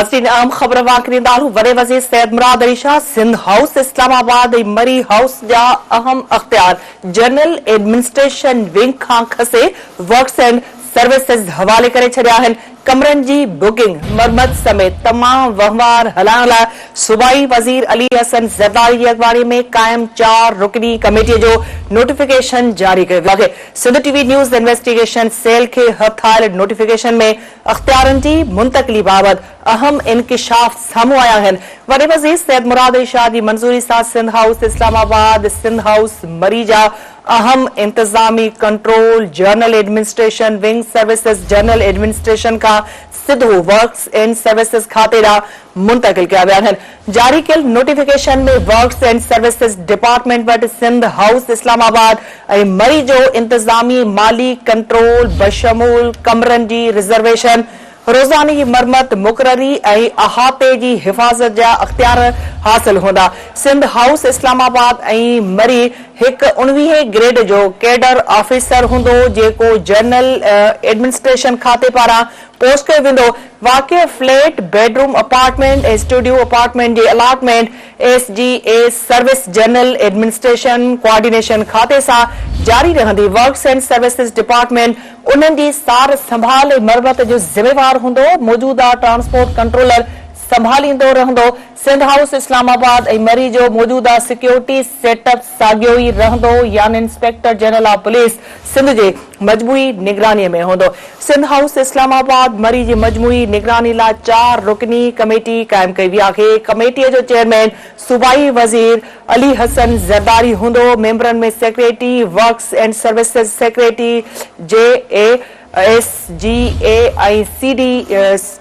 नाज़रीन आम खबर वाकरींदारू वडे वज़ीर सैयद मुराद अली शाह सिंध हाउस इस्लामाबाद ऐं मरी हाउस जा अहम अख्तियार जनरल एडमिनिस्ट्रेशन विंग खां खसे वर्क्स एंड सर्विसेज हवाले करे छॾिया आहिनि। कमरनि जी बुकिंग मरमत समेत तमाम वहिंवार हलाइण लाइ सूबाई वज़ीर अली हसन ज़रदारी जी अॻुवाणी में क़ाइम 4 रुकनी कमेटीअ जो नोटिफिकेशन जारी कयो वियो आहे। Sindh TV news investigation cell खे हथ आयल नोटिफिकेशन में अख्तियारनि जी मुंतक़िली बाबति अहम इंकिशाफ साम्हूं आया आहिनि। वॾे वज़ीर सैयद मुराद अली शाह जी मंज़ूरी सां सिंध हाउस इस्लामाबाद, सिंध हाउस मरी जा अहम इंतजामी control general administration wing services general administration का सिधो वर्क्स एंड सर्विसेज खाते ॾांहुं मुंतकिल कया विया आहिनि। जारी कयल नोटिफिकेशन में वर्क्स एंड सर्विसेज डिपार्टमेंट वटि सिंध हाउस इस्लामाबाद ऐं मरी जो इंतजामी माली कंट्रोल बशमूल कमरनि जी रिजर्वेशन, रोज़ानी मरमत, मुक़ररी ऐं अहाते जी हिफ़ाज़त जा अख्तियार हासिल हूंदा। सिंध हाउस इस्लामाबाद ऐं मरी हिकु 19 ग्रेड जो कैडर ऑफिसर हूंदो जेको जनरल एडमिनिस्ट्रेशन खाते पारां पोस्ट कयो वेंदो। वाक़िअ फ्लैट, बेडरूम अपार्टमेंट ऐं स्टूडियो अपार्टमेंट जी allotment SGA service general administration coordination खाते सां जारी रहंदी। वर्क्स एंड सर्विसेज डिपार्टमेंट उन्हनि जी सार संभाल मरमत जो ज़िम्मेवार हूंदो। मौजूदा ट्रांसपोर्ट कंट्रोलर संभालींदो रहंदो। सिंध हाउस इस्लामाबाद ऐं मरी जो मौजूदा सिक्योरिटी सेटअप साॻियो ई रहंदो, यानी inspector general of police Sindh जे मजमूई निगरानी में हूंदो। सिंध हाउस इस्लामाबाद मरी जी मजमूई निगरानी लाइ 4 रुकनी कमेटी कायम कई वई आहे। कमेटीअ जो चेयरमैन सूबाई वज़ीर अली हसन ज़रदारी हूंदो। मेंबरनि में secretary works and services secretary JA SGA ऐं CD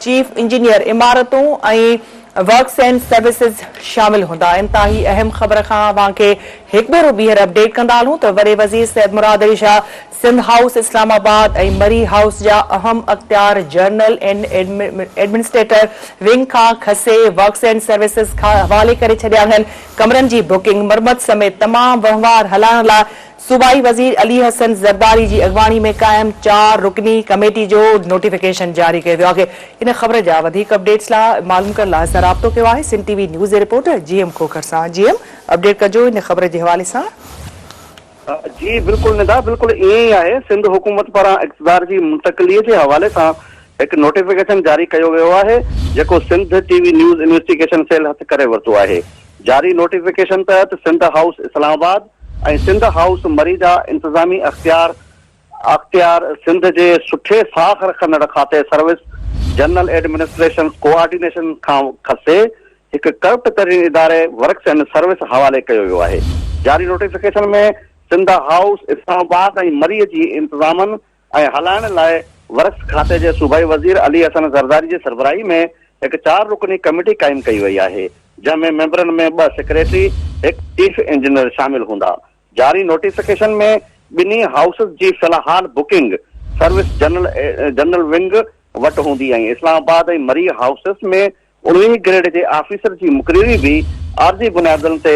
चीफ इंजीनियर इमारतूं ऐं वर्क्स एंड सर्विसेज शामिल हूंदा। इंतहाई अहम ख़बर खां अवांखे हिकु भेरो ॿीहर अपडेट कंदा हलूं त वॾे वज़ीर सैयद मुराद अली शाह सिंध हाउस इस्लामाबाद ऐं मरी हाउस जा अहम अख्तियार जनरल एंड एडमिनिस्ट्रेटर विंग खां खसे वर्क्स एंड सर्विसेज खां हवाले करे छॾिया आहिनि। कमरनि जी बुकिंग मरमत समेत तमाम वहिंवार हलाइण लाइ सूबाई वज़ीर अली हसन ज़रदारी जी अॻुवाणी में क़ाइम 4 रुकनी कमेटी जो नोटिफिकेशन जारी कयो वियो आहे। इन ख़बर जा वधीक अपडेट्स लाइ मालूम करण लाइ असां राब्तो कयो आहे Sindh TV news reporter GM Khokhar सां। GM अपडेट कजो इन ख़बर जे हवाले सां। जी बिल्कुल निदा, बिल्कुल ईअं ई आहे। सिंध हुकूमत पारां इक़्तिदार जी मुंतक़िलीअ जे हवाले सां हिकु नोटिफिकेशन जारी कयो वियो आहे जेको Sindh TV news investigation cell हथ करे वरितो आहे। जारी नोटिफिकेशन तहत सिंध हाउस इस्लामाबाद ऐं सिंध हाउस मरी जा इंतजामी अख्तियार सिंध जे सुठे साख रखंदड़ खाते सर्विस जनरल एडमिनिस्ट्रेशन कोऑर्डिनेशन खां खसे हिकु कर्ब तरीन इदारे वर्क्स एंड सर्विस हवाले कयो वियो आहे। जारी नोटिफिकेशन में सिंध हाउस इस्लामाबाद ऐं मरीअ जी इंतजामनि ऐं हलाइण लाइ वर्क्स खाते जे सूबाई वज़ीर अली हसन ज़रदारी जी सरबराही में हिकु 4 रुकनी कमेटी क़ाइम कई वई आहे जंहिंमें मेंबरनि में 2 सेक्रेटरी, हिकु चीफ इंजीनियर शामिल हूंदा। जारी नोटिफिकेशन में ॿिन्ही हाउसिस जी फ़िलहाल बुकिंग सर्विस जनरल विंग वटि हूंदी ऐं इस्लामाबाद ऐं मरी हाउसिस में 19 ग्रेड जे ऑफिसर जी मुक़ररी भी आर्जी बुनियादनि ते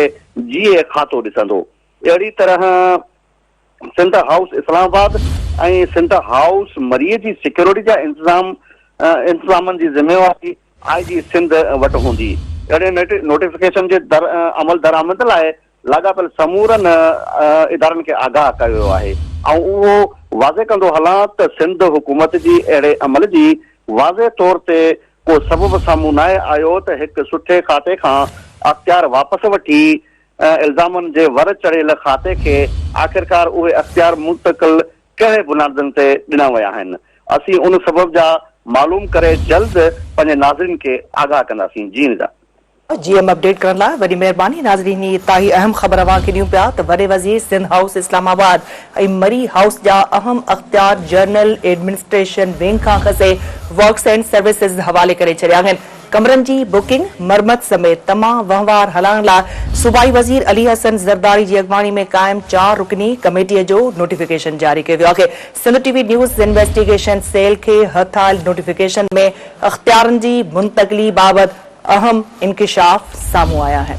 GA खातो ॾिसंदो। अहिड़ी तरह सिंध हाउस इस्लामाबाद ऐं सिंध हाउस मरीअ जी सिक्योरिटी जा इंतज़ामनि जी ज़िम्मेवारी IG सिंध वटि हूंदी। अहिड़े नोटिफिकेशन जे अमल दरामद लाइ लाॻापियल समूरनि इदारनि खे आगाह कयो वियो आहे ऐं उहो वाज़े कंदो हलां त सिंध हुकूमत जी अहिड़े अमल जी वाज़े तौर ते को सबबु साम्हूं न आयो त हिकु सुठे खाते खां अख्तियार वापसि वठी इल्ज़ामनि जे वर चढ़ियल खाते खे आख़िरकार उहे अख्तियार मुंतक़िल कहिड़े बुनियादनि ते ॾिना विया आहिनि। असीं उन सबब जा मालूम करे जल्द पंहिंजे नाज़रीन खे आगाह कंदासीं। जी निदा। GM अपडेट करण लाइ वॾी महिरबानी। नाज़रीन इताही अहम ख़बर अवांखे ॾियूं पिया त वॾे वज़ीर सिंध हाउस इस्लामाबाद ऐं मरी हाउस जा अहम अख्तियार जनरल एडमिनिस्ट्रेशन विंग खां खसे वर्क्स एंड सर्विसेज हवाले करे छॾिया आहिनि। कमरनि जी बुकिंग मरमत समेत तमाम वहिंवार हलाइण लाइ सूबाई वज़ीर अली हसन ज़रदारी जी अॻुवाणी में क़ाइम 4 रुकनी कमेटीअ जो नोटिफिकेशन जारी कयो वियो आहे। Sindh TV news investigation cell खे हथ आयल नोटिफिकेशन में अख्तियारनि जी मुंतक़िली बाबति अहम इंकिशाफ साम्हूं आया है।